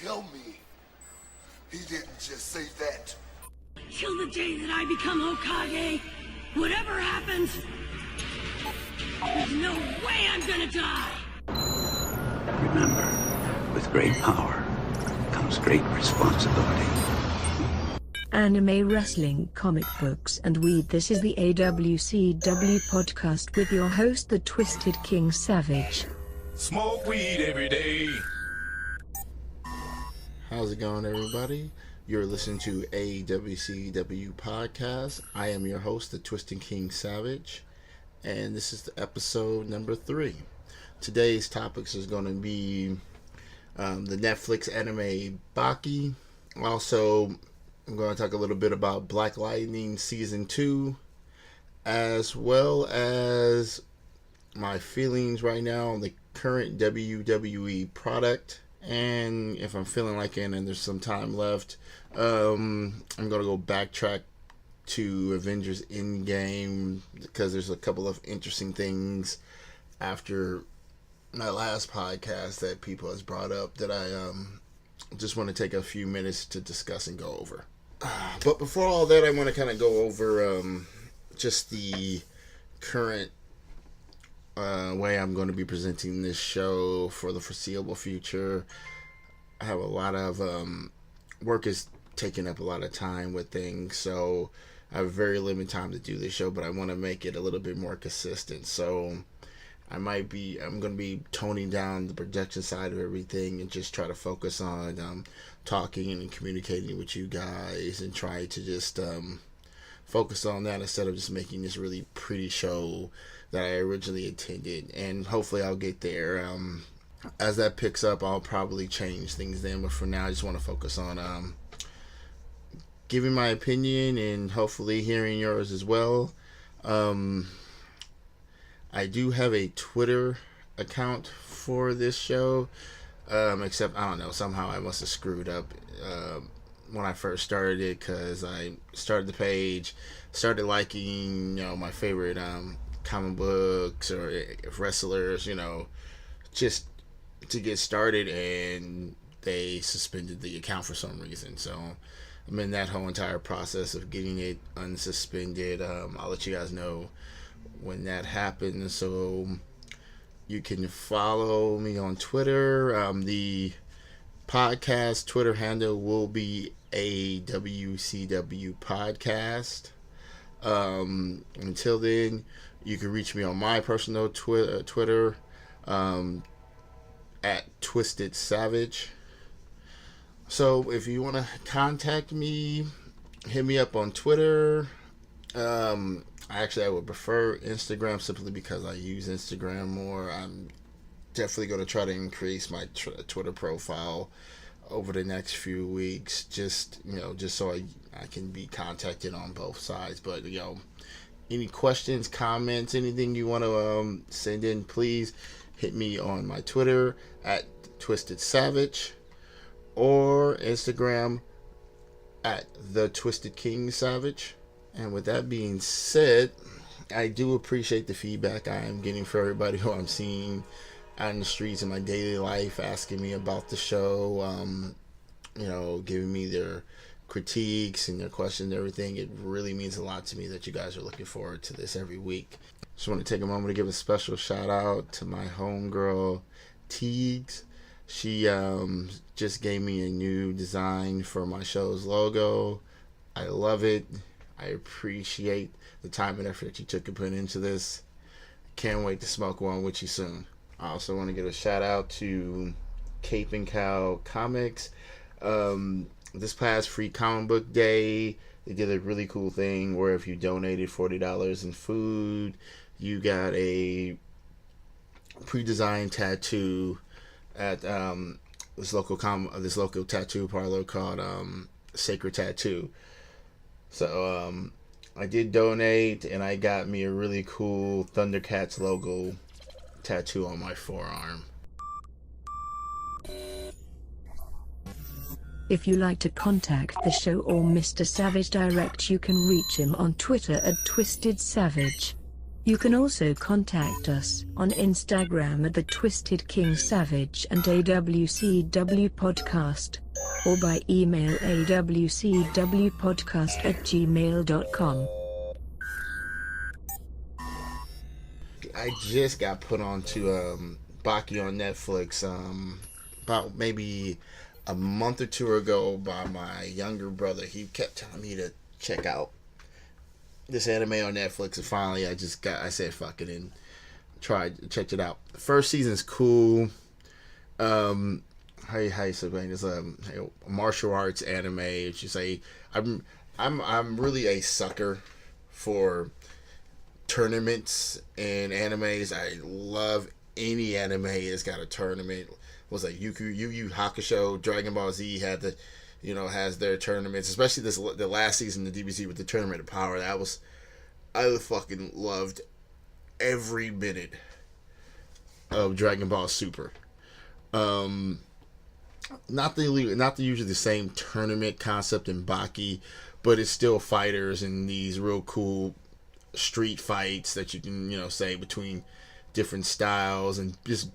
tell me he didn't just say that. Till the day that I become Hokage, whatever happens, there's no way I'm gonna die! Remember, with great power comes great responsibility. Anime, wrestling, comic books and weed. This is the A.W.C.W podcast with your host, the Twisted King Savage. Smoke weed every day. How's it going, everybody? You're listening to A.W.C.W podcast. I am your host, the Twisted King Savage, and this is the episode number 3. Today's topics is going to be the Netflix anime Baki. Also, I'm going to talk a little bit about Black Lightning Season 2, as well as my feelings right now on the current WWE product. And if I'm feeling like it and there's some time left, I'm going to go backtrack to Avengers Endgame because there's a couple of interesting things after my last podcast that people has brought up that I just want to take a few minutes to discuss and go over. But before all that, I want to kind of go over just the current way I'm going to be presenting this show for the foreseeable future. I have a lot of work is taking up a lot of time with things, so I have very limited time to do this show, but I want to make it a little bit more consistent. So I'm going to be toning down the production side of everything and just try to focus on talking and communicating with you guys and try to just focus on that instead of just making this really pretty show that I originally intended. And hopefully I'll get there. As that picks up, I'll probably change things then, but for now I just want to focus on giving my opinion and hopefully hearing yours as well. I do have a Twitter account for this show, except I don't know, somehow I must have screwed up when I first started it, because I started the page, started liking, my favorite comic books or wrestlers, just to get started, and they suspended the account for some reason. So I'm in that whole entire process of getting it unsuspended. I'll let you guys know when that happens, so you can follow me on Twitter. The podcast Twitter handle will be A.W.C.W podcast. Until then, you can reach me on my personal Twitter at Twisted Savage. So if you want to contact me, hit me up on Twitter. I would prefer Instagram simply because I use Instagram more. I'm definitely going to try to increase my Twitter profile over the next few weeks, just so I can be contacted on both sides. But any questions, comments, anything you want to send in, please hit me on my Twitter at Twisted Savage or Instagram at the Twisted King Savage. And with that being said, I do appreciate the feedback I am getting for everybody who I'm seeing out in the streets in my daily life, asking me about the show, giving me their critiques and their questions and everything. It really means a lot to me that you guys are looking forward to this every week. Just want to take a moment to give a special shout out to my homegirl, Teagues. She just gave me a new design for my show's logo. I love it. I appreciate the time and effort that you took to put into this. Can't wait to smoke one with you soon. I also want to give a shout out to Cape and Cow Comics. This past free comic book day, they did a really cool thing where if you donated $40 in food, you got a pre-designed tattoo at this local tattoo parlor called Sacred Tattoo. So I did donate, and I got me a really cool Thundercats logo tattoo on my forearm. If you like to contact the show or Mr. Savage direct, you can reach him on Twitter at Twisted Savage. You can also contact us on Instagram at the Twisted King Savage and A.W.C.W podcast, or by email awcwpodcast@gmail.com. I just got put on to Baki on Netflix about maybe a month or two ago by my younger brother. He kept telling me to check out this anime on Netflix, and finally I said fuck it and checked it out. The first season's cool. How you say it's a martial arts anime. As you say, I'm really a sucker for tournaments and animes. I love any anime that's got a tournament. Was like Yu Yu Hakusho, Dragon Ball Z had the, has their tournaments, especially the last season of the DBZ with the Tournament of Power. I fucking loved every minute of Dragon Ball Super. Not usually the same tournament concept in Baki, but it's still fighters and these real cool street fights that you can say between different styles and just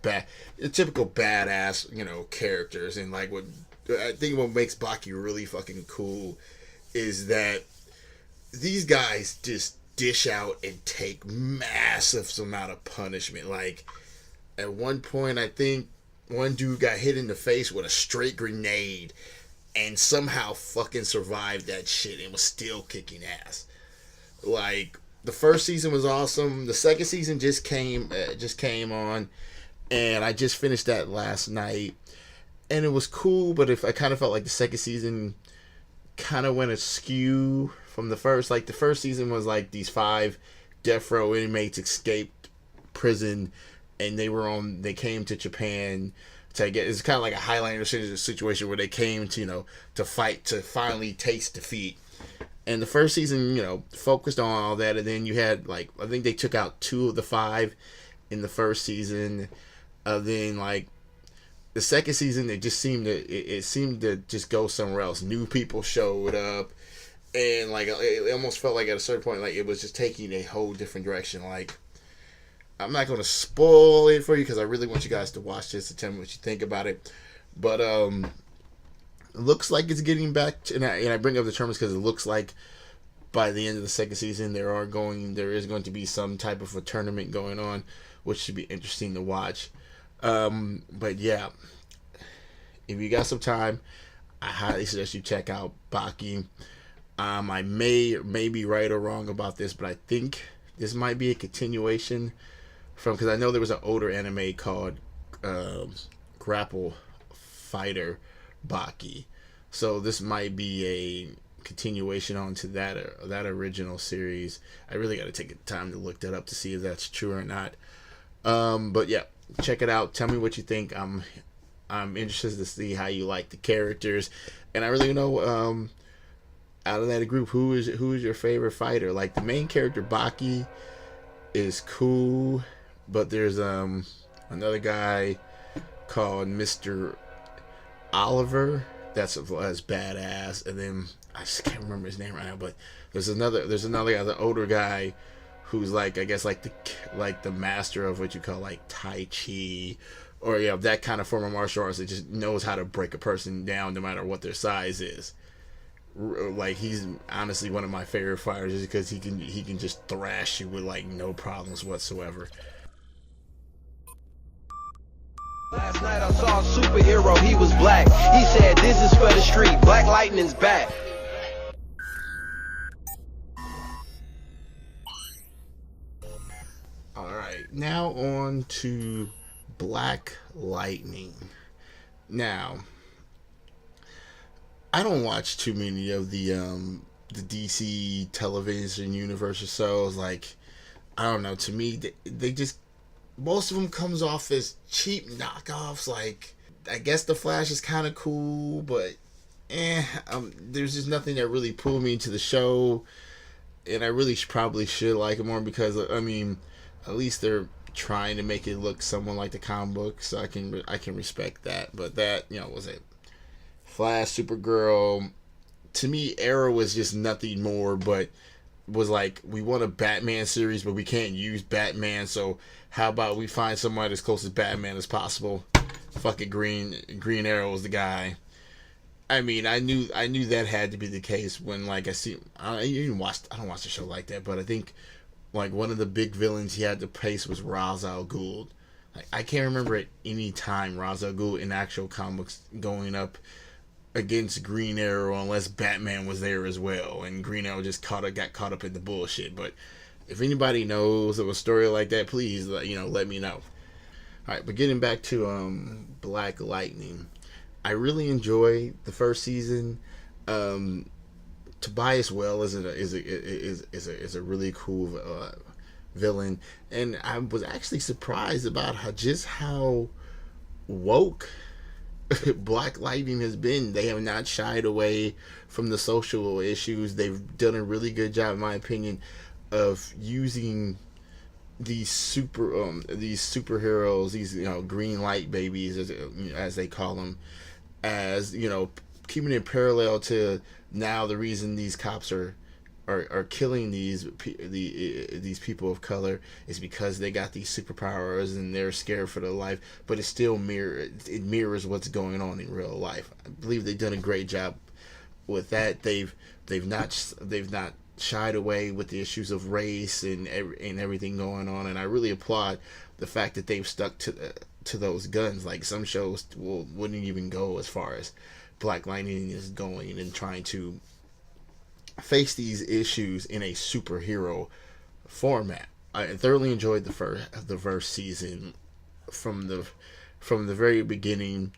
typical badass characters. And like what I think what makes Baki really fucking cool is that these guys just dish out and take massive amount of punishment. Like at one point I think one dude got hit in the face with a straight grenade and somehow fucking survived that shit and was still kicking ass. Like, the first season was awesome. The second season just came on, and I just finished that last night, and it was cool. But I kind of felt like the second season kind of went askew from the first. Like the first season was like these 5 death row inmates escaped prison, and they came to Japan to get. It's kind of like a Highlander situation where they came to to fight to finally taste defeat. And the first season, focused on all that, and then you had I think they took out 2 of the 5 in the first season. Then the second season, it seemed to just go somewhere else. New people showed up, and it almost felt like at a certain point, it was just taking a whole different direction. I'm not going to spoil it for you because I really want you guys to watch this and tell me what you think about it. But looks like it's getting back to, and I bring up the terms because it looks like by the end of the second season there is going to be some type of a tournament going on, which should be interesting to watch. But yeah, if you got some time, I highly suggest you check out Baki. I may be right or wrong about this, but I think this might be a continuation from, because I know there was an older anime called Grapple Fighter Baki, so this might be a continuation onto that original series. I really got to take the time to look that up to see if that's true or not. But yeah, check it out. Tell me what you think. I'm interested to see how you like the characters, and I really know out of that group who is your favorite fighter. Like the main character Baki is cool, but there's another guy called Mr. Oliver that's badass, and then I just can't remember his name right now, but there's another guy, the older guy, who's I guess the master of what you call Tai Chi, or that kind of form of martial arts that just knows how to break a person down no matter what their size is. He's honestly one of my favorite fighters just because he can just thrash you with no problems whatsoever. Last night I saw a superhero, he was black. He said, "This is for the street, Black Lightning's back." Alright, now on to Black Lightning. Now, I don't watch too many of the DC television universe or shows. I don't know, to me, they just, most of them comes off as cheap knockoffs. I guess the Flash is kind of cool, but there's just nothing that really pulled me into the show, and I really probably should like it more because at least they're trying to make it look somewhat like the comic book, so I can respect that. But that was it. Flash, Supergirl, to me, Arrow was just nothing more but was like, we want a Batman series, but we can't use Batman, so how about we find somebody as close to Batman as possible? Fucking Green Arrow was the guy. I mean, I knew that had to be the case when, like, I don't watch the show like that, but I think like one of the big villains he had to face was Ra's al Ghul. Like, I can't remember at any time Ra's al Ghul in actual comics going up against Green Arrow unless Batman was there as well, and Green Arrow just got caught up in the bullshit. But if anybody knows of a story like that, please let me know. All right, but getting back to Black Lightning, I really enjoy the first season. Tobias Well is a really cool villain, and I was actually surprised about how woke Black Lightning has been. They have not shied away from the social issues. They've done a really good job, in my opinion, of using these superheroes, these green light babies, as they call them, as keeping it parallel to now the reason these cops are killing these people of color is because they got these superpowers and they're scared for their life, but it still mirrors what's going on in real life. I believe they've done a great job with that. They've not shied away with the issues of race and everything going on, and I really applaud the fact that they've stuck to those guns. Like, some shows wouldn't even go as far as Black Lightning is going and trying to face these issues in a superhero format. I thoroughly enjoyed the first season from the very beginning.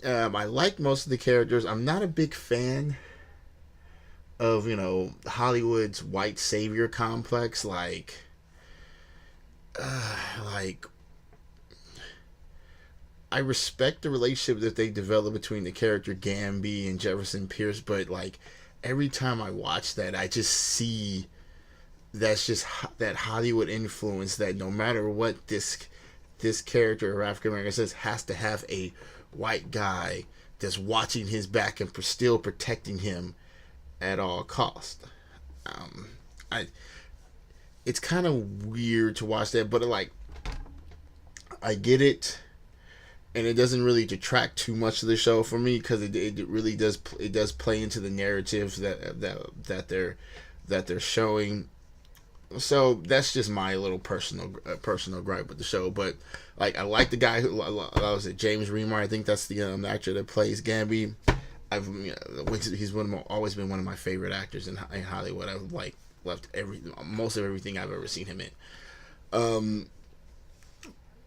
I like most of the characters. I'm not a big fan of Hollywood's white savior complex. Like I respect the relationship that they develop between the character Gamby and Jefferson Pierce, but like every time I watch that, I just see that's just that Hollywood influence that no matter what this character of African American says, has to have a white guy that's watching his back and still protecting him at all costs. It's kind of weird to watch that, but like I get it, and it doesn't really detract too much of the show for me, because it really does play into the narratives that they're showing. So that's just my little personal gripe with the show. But like, I like the guy who was it, James Remar. I think that's the actor that plays Gamby. He's always been one of my favorite actors in Hollywood. I've loved most of everything I've ever seen him in.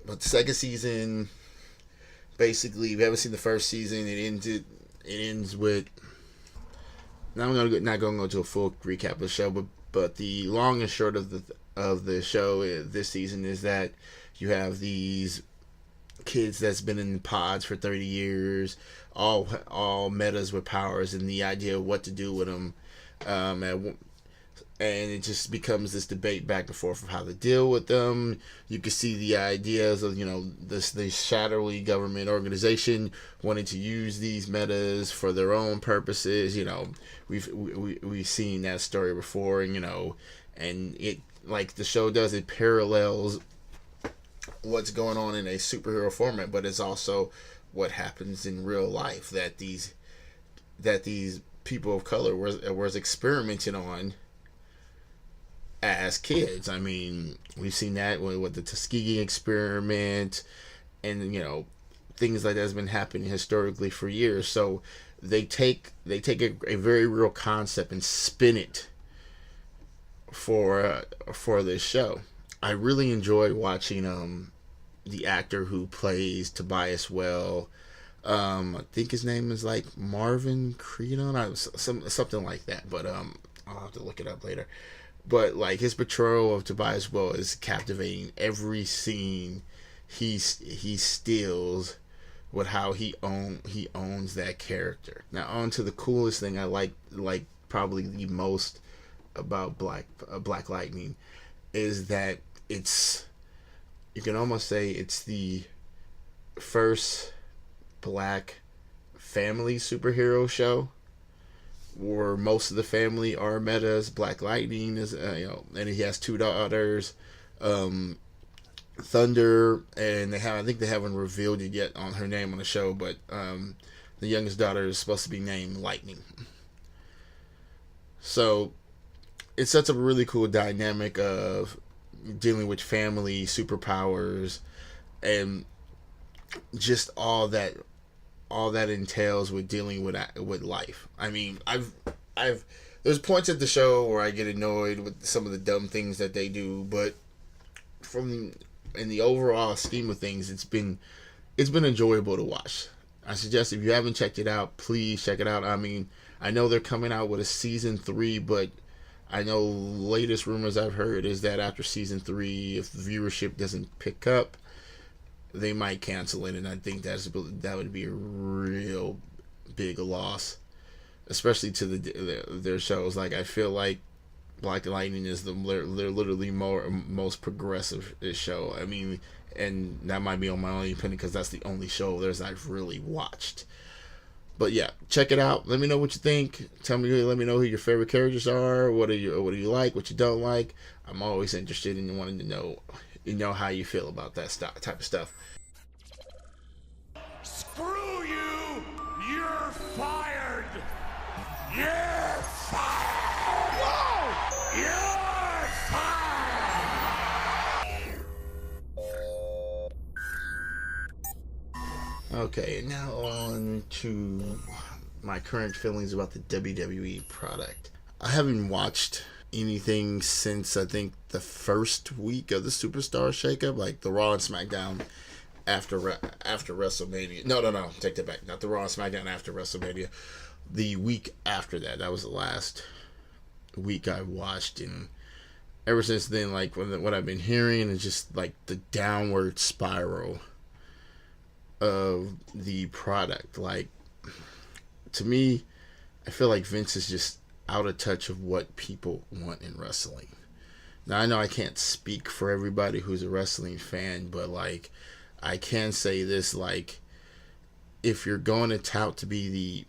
But the second season, basically, if you haven't seen the first season, it ends with. Now I'm not going to go into a full recap of the show, but the long and short of the show this season is that you have these kids that's been in pods for 30 years, all metas with powers, and the idea of what to do with them, and it just becomes this debate back and forth of how to deal with them. You can see the ideas of this shadowy government organization wanting to use these metas for their own purposes. We've seen that story before, and it, like the show does, it parallels what's going on in a superhero format, but it's also what happens in real life that these people of color was experimenting on as kids. I mean, we've seen that with the Tuskegee experiment, and things like that has been happening historically for years. So they take a very real concept and spin it for this show. I really enjoyed watching the actor who plays Tobias Well. I think his name is like Marvin Creedon, something like that. But I'll have to look it up later. But like, his portrayal of Tobias Well is captivating. Every scene he steals with how he owns that character. Now on to the coolest thing I like probably the most about Black Lightning is that you can almost say it's the first black family superhero show, where most of the family are Metas. Black Lightning is, and he has 2 daughters, Thunder, and I think they haven't revealed it yet on her name on the show, but the youngest daughter is supposed to be named Lightning. So it sets up a really cool dynamic of dealing with family, superpowers, and just all that entails with dealing with life. I mean, I've there's points at the show where I get annoyed with some of the dumb things that they do, but in the overall scheme of things, it's been enjoyable to watch. I suggest if you haven't checked it out, please check it out. I mean, I know they're coming out with a season 3, but I know latest rumors I've heard is that after season 3, if viewership doesn't pick up, they might cancel it, and I think that would be a real big loss, especially to their shows. Like, I feel like Black Lightning is they're literally most progressive show. I mean, and that might be on my own opinion because that's the only show of theirs I've really watched. But yeah, check it out. Let me know what you think. Let me know who your favorite characters are. What do you like? What you don't like? I'm always interested in wanting to know how you feel about that type of stuff. Screw you! You're fired! You're fired! Whoa! You're fired! Okay, now on to my current feelings about the WWE product. I haven't watched anything since I think the first week of the Superstar shakeup, like the Raw and SmackDown after WrestleMania. No, take that back. Not the Raw and SmackDown after WrestleMania. The week after that was the last week I watched, and ever since then, like what I've been hearing is just like the downward spiral of the product. Like, to me, I feel like Vince is just out of touch of what people want in wrestling. Now, I know I can't speak for everybody who's a wrestling fan, but like, I can say this, like, if you're going to tout to be the,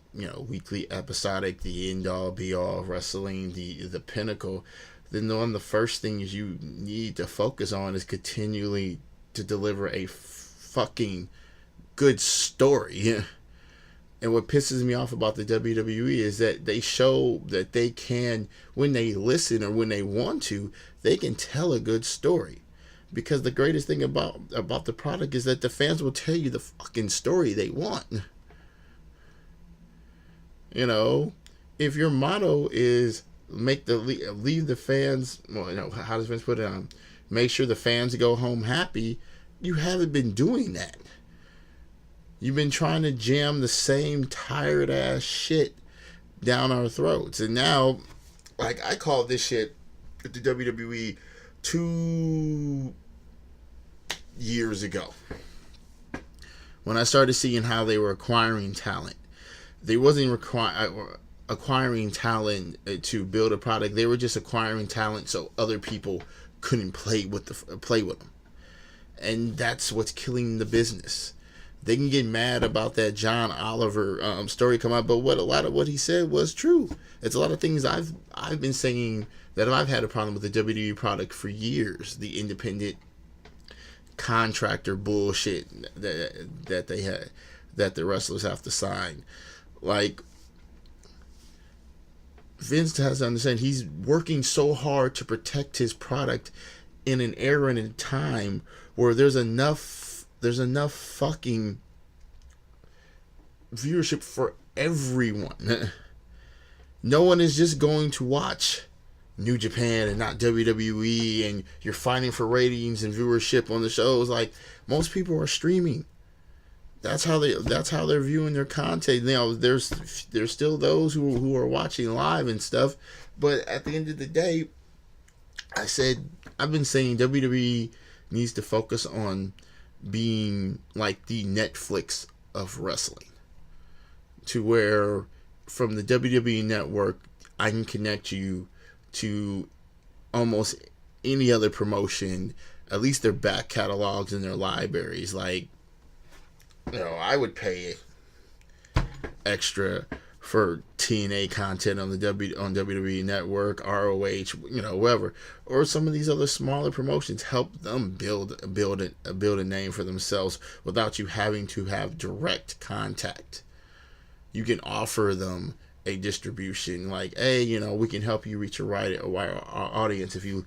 weekly episodic, the end all be all of wrestling, the pinnacle, then one of the first things you need to focus on is continually to deliver a fucking good story. And what pisses me off about the WWE is that they show that they can, when they listen or when they want to, they can tell a good story. Because the greatest thing about the product is that the fans will tell you the fucking story they want. If your motto is leave the fans, how does Vince put it on? Make sure the fans go home happy. You haven't been doing that. You've been trying to jam the same tired ass shit down our throats. And now, like, I called this shit at the WWE 2 years ago. When I started seeing how they were acquiring talent. They wasn't acquiring talent to build a product. They were just acquiring talent so other people couldn't play with them. And that's what's killing the business. They can get mad about that John Oliver story come out, but a lot of what he said was true. It's a lot of things I've been saying that I've had a problem with the WWE product for years. The independent contractor bullshit that they had, that the wrestlers have to sign. Like, Vince has to understand he's working so hard to protect his product in an era and a time where there's enough fucking viewership for everyone. No one is just going to watch New Japan and not WWE, and you're fighting for ratings and viewership on the shows. Like, most people are streaming. That's how they're viewing their content. There's still those who are watching live and stuff, but at the end of the day, I've been saying WWE needs to focus on being like the Netflix of wrestling, to where from the WWE network I can connect you to almost any other promotion, at least their back catalogs and their libraries. Like, I would pay extra for TNA content on the WWE Network, ROH, whatever, or some of these other smaller promotions. Help them build a name for themselves without you having to have direct contact. You can offer them a distribution, like, hey, we can help you reach a wider audience if you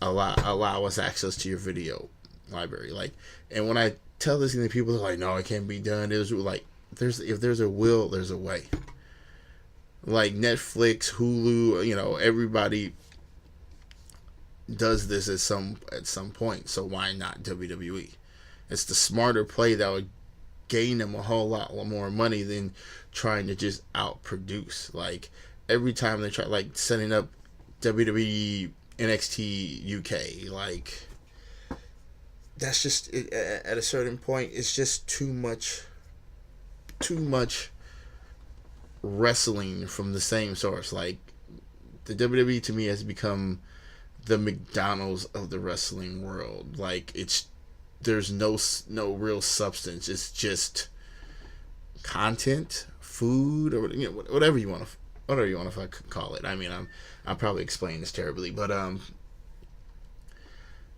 allow us access to your video library. Like, and when I tell this to people, they're like, no, it can't be done. It was like, if there's a will, there's a way. Like Netflix, Hulu, everybody does this at some point. So why not WWE? It's the smarter play that would gain them a whole lot more money than trying to just outproduce. Like, every time they try, like, setting up WWE NXT UK, like, that's just, at a certain point, it's just too much wrestling from the same source. Like, the WWE to me has become the McDonald's of the wrestling world. Like, there's no real substance. It's just content, food, or whatever you want to call it. I mean, I'm probably explaining this terribly, but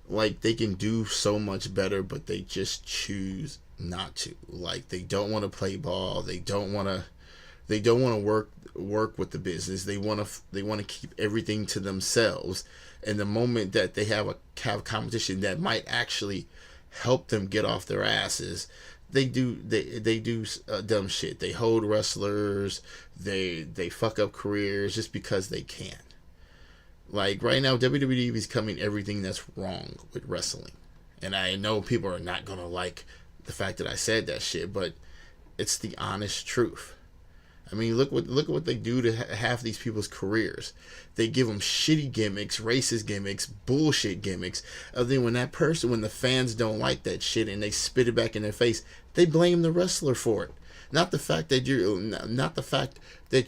like, they can do so much better, but they just choose not to. Like, they don't want to play ball. They don't want to work with the business. They want to keep everything to themselves. And the moment that they have competition that might actually help them get off their asses, they do dumb shit. They hold wrestlers. They fuck up careers just because they can. Like, right now, WWE is becoming everything that's wrong with wrestling. And I know people are not gonna like the fact that I said that shit, but it's the honest truth. I mean, look what they do to half these people's careers. They give them shitty gimmicks, racist gimmicks, bullshit gimmicks. And then when the fans don't like that shit and they spit it back in their face, they blame the wrestler for it. Not the fact that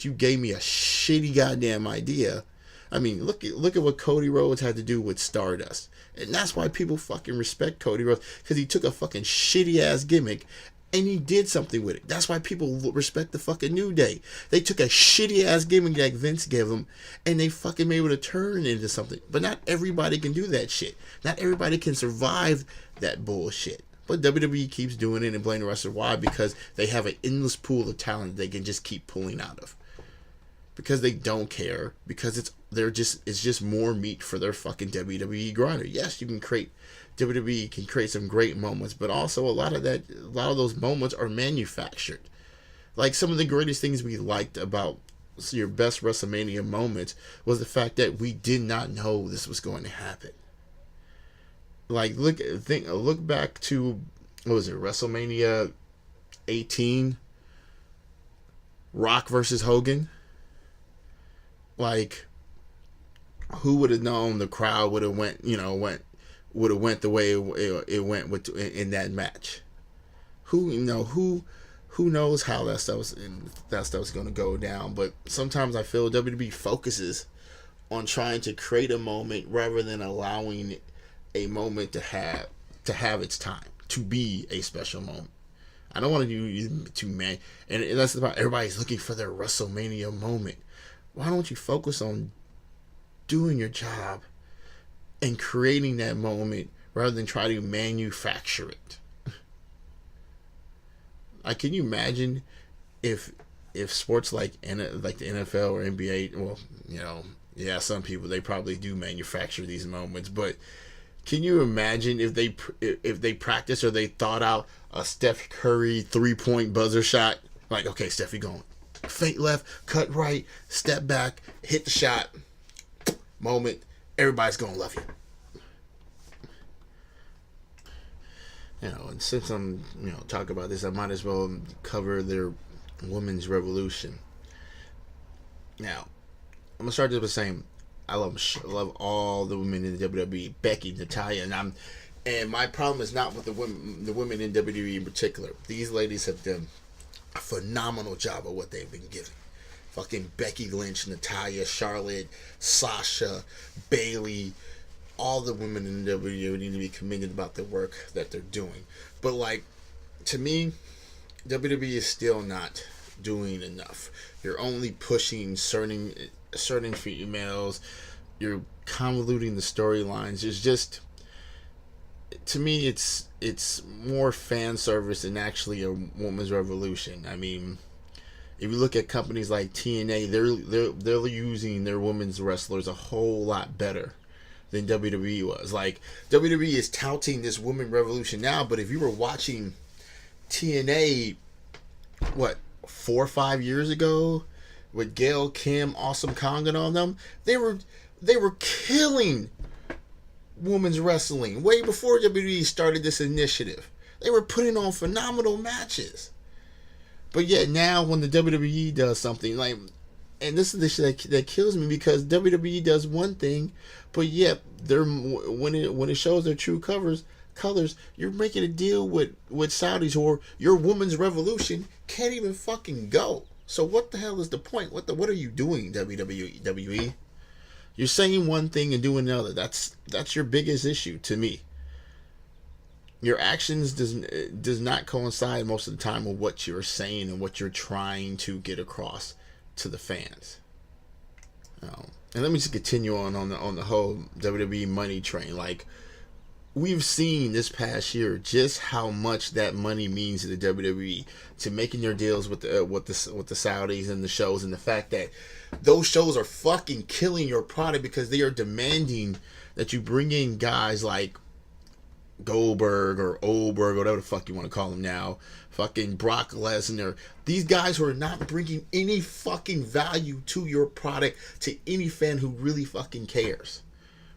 you gave me a shitty goddamn idea. I mean, look at what Cody Rhodes had to do with Stardust. And that's why people fucking respect Cody Rhodes, because he took a fucking shitty ass gimmick and he did something with it. That's why people respect the fucking New Day. They took a shitty ass gimmick that Vince gave them and they fucking made able to turn it into something. But not everybody can do that shit. Not everybody can survive that bullshit. But WWE keeps doing it and blaming the wrestler. Why? Because they have an endless pool of talent they can just keep pulling out of. Because they don't care. Because it's just more meat for their fucking WWE grinder. Yes, WWE can create some great moments, but also a lot of those moments are manufactured. Like, some of the greatest things we liked about your best WrestleMania moments was the fact that we did not know this was going to happen. Like, look back to, what was it, WrestleMania 18, Rock versus Hogan. Like, who would have known the crowd would have went the way it went in that match? Who knows how that stuff was going to go down? But sometimes I feel WWE focuses on trying to create a moment rather than allowing a moment to have its time, to be a special moment. I don't want to and that's about everybody's looking for their WrestleMania moment. Why don't you focus on doing your job and creating that moment rather than try to manufacture it? Like, can you imagine if sports like the NFL or NBA, well, some people, they probably do manufacture these moments, but can you imagine if they practiced or they thought out a Steph Curry 3-point buzzer shot? Like, okay, Steph, you going fake left, cut right, step back, hit the shot, moment, everybody's gonna love you. And since I'm talking about this, I might as well cover their women's revolution. Now, I'm gonna start this by saying I love all the women in the WWE, Becky, Natalya, and my problem is not with the women in WWE in particular. These ladies have done a phenomenal job of what they've been given. Fucking Becky Lynch, Natalya, Charlotte, Sasha, Bayley, all the women in the WWE need to be commended about the work that they're doing. But, like, to me, WWE is still not doing enough. You're only pushing certain females. You're convoluting the storylines. It's just, to me, it's more fan service than actually a woman's revolution. I mean, if you look at companies like TNA, they're using their women's wrestlers a whole lot better than WWE was. Like, WWE is touting this women revolution now, but if you were watching TNA, what, 4 or 5 years ago, with Gail, Kim, Awesome Kong, and all them, they were killing women's wrestling way before WWE started this initiative. They were putting on phenomenal matches. But yet now, when the WWE does something like, and this is the shit that kills me, because WWE does one thing, but yet they're, when it shows their true colors, you're making a deal with Saudis, or your woman's revolution can't even fucking go. So what the hell is the point? What are you doing, WWE? You're saying one thing and doing another. That's your biggest issue to me. Your actions does not coincide most of the time with what you're saying and what you're trying to get across to the fans. And let me just continue on the whole WWE money train. Like, we've seen this past year just how much that money means to the WWE, to making their deals with the Saudis and the shows, and the fact that those shows are fucking killing your product because they are demanding that you bring in guys like Goldberg or Oberg, or whatever the fuck you want to call him now, fucking Brock Lesnar. These guys who are not bringing any fucking value to your product, to any fan who really fucking cares.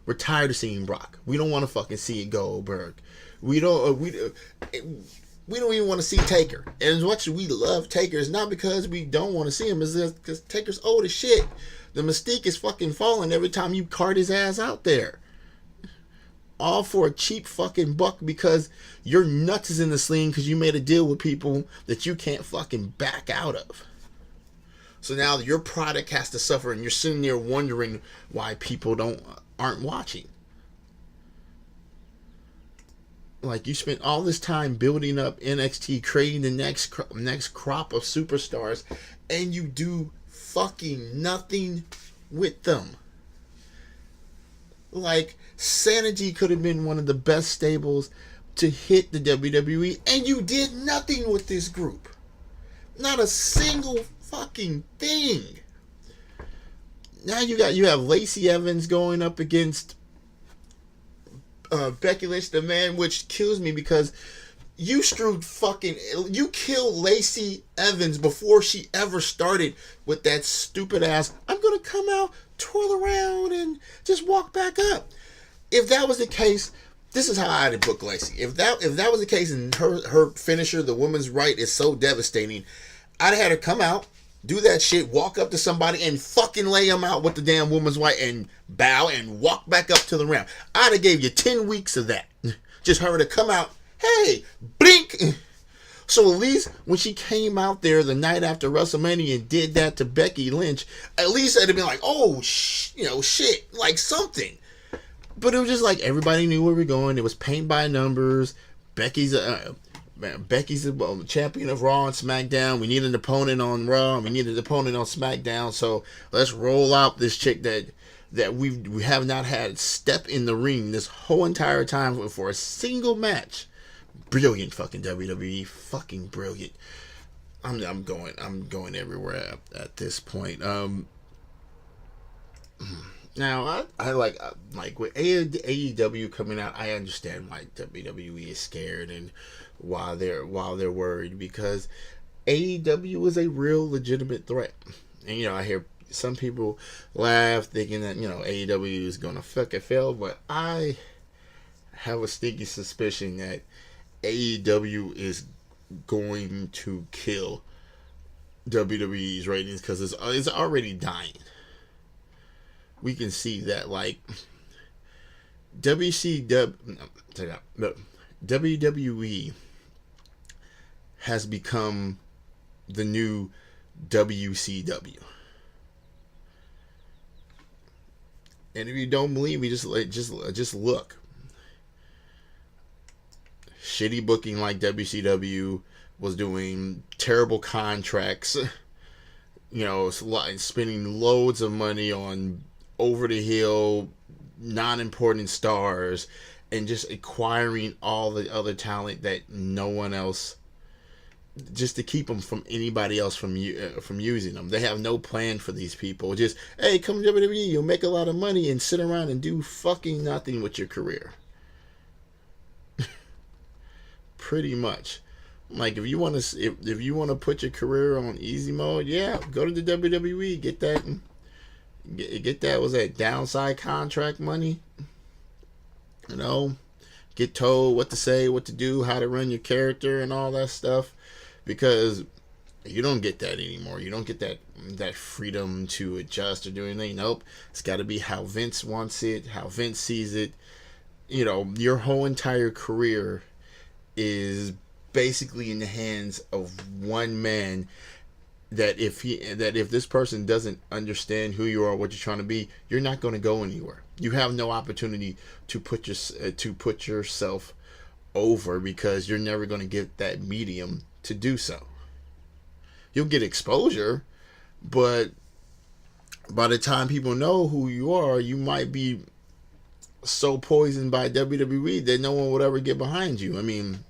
We're tired of seeing Brock. We don't want to fucking see Goldberg. We don't even want to see Taker. And as much as we love Taker, it's not because we don't want to see him. It's because Taker's old as shit. The mystique is fucking falling every time you cart his ass out there. All for a cheap fucking buck, because your nuts is in the sling because you made a deal with people that you can't fucking back out of. So now your product has to suffer, and you're sitting there wondering why people aren't watching. Like, you spent all this time building up NXT, creating the next crop of superstars, and you do fucking nothing with them. Like, Sanity could have been one of the best stables to hit the WWE, and you did nothing with this group. Not a single fucking thing. Now you have Lacey Evans going up against Becky Lynch, the man, which kills me, because you killed Lacey Evans before she ever started with that stupid ass, I'm gonna come out, twirl around, and just walk back up. If that was the case, this is how I'd book Lacey. If that was the case, and her finisher, the woman's right, is so devastating, I'd have had her come out, do that shit, walk up to somebody, and fucking lay them out with the damn woman's right, and bow and walk back up to the round. I'd have gave you 10 weeks of that. Just her to come out, hey, blink. So at least when she came out there the night after WrestleMania and did that to Becky Lynch, at least it'd have been like, oh, shit, like something. But it was just like everybody knew where we were going. It was paint by numbers. Becky's the champion of Raw and SmackDown. We need an opponent on Raw. We need an opponent on SmackDown. So let's roll out this chick that we have not had step in the ring this whole entire time for a single match. Brilliant fucking WWE. Fucking brilliant. I'm going everywhere at this point. Now I like with AEW coming out, I understand why WWE is scared and why they're worried, because AEW is a real legitimate threat. And I hear some people laugh thinking that AEW is gonna fucking fail, but I have a sneaky suspicion that AEW is going to kill WWE's ratings, because it's already dying. We can see that, like, WWE has become the new WCW. And if you don't believe me, just look. Shitty booking like WCW, was doing terrible contracts, you know, spending loads of money on over the hill, non-important stars, and just acquiring all the other talent that no one else, just to keep them from anybody else from using them. They have no plan for these people. Just, hey, come to WWE, you'll make a lot of money and sit around and do fucking nothing with your career. Pretty much. Like, if you want to, if you want to put your career on easy mode, yeah, go to the WWE, get that, was that downside contract money, you know, get told what to say, what to do, how to run your character and all that stuff, because you don't get that anymore. You don't get that freedom to adjust or do anything. Nope. It's got to be how Vince wants it, how Vince sees it. You know, your whole entire career is basically in the hands of one man, that if this person doesn't understand who you are, what you're trying to be, you're not going to go anywhere. You have no opportunity to put yourself over, because you're never going to get that medium to do so. You'll get exposure, but by the time people know who you are, you might be so poisoned by WWE that no one would ever get behind you. I mean,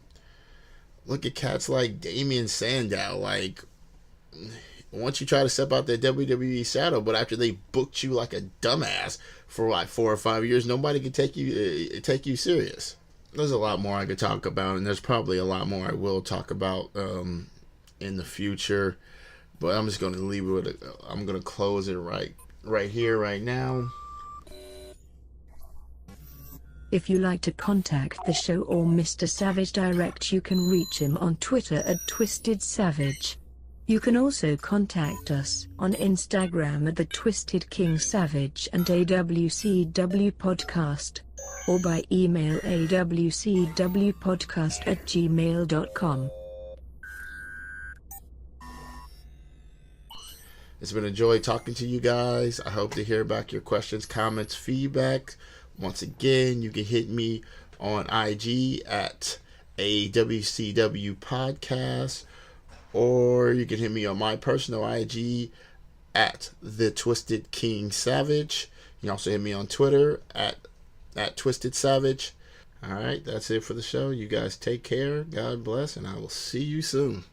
look at cats like Damien Sandow. Like, once you try to step out that WWE shadow, but after they booked you like a dumbass for like 4 or 5 years, nobody could take you serious. There's a lot more I could talk about, and there's probably a lot more I will talk about in the future. But I'm just going to leave it with I'm going to close it right here, right now. If you like to contact the show or Mr. Savage direct, you can reach him on Twitter at TwistedSavage. You can also contact us on Instagram at the Twisted King Savage and A.W.C.W podcast, or by email awcwpodcast@gmail.com. It's been a joy talking to you guys. I hope to hear back your questions, comments, feedback. Once again, you can hit me on IG at A.W.C.W podcast, or you can hit me on my personal IG at the Twisted King Savage. You can also hit me on Twitter at Twisted Savage. All right, that's it for the show. You guys take care. God bless, and I will see you soon.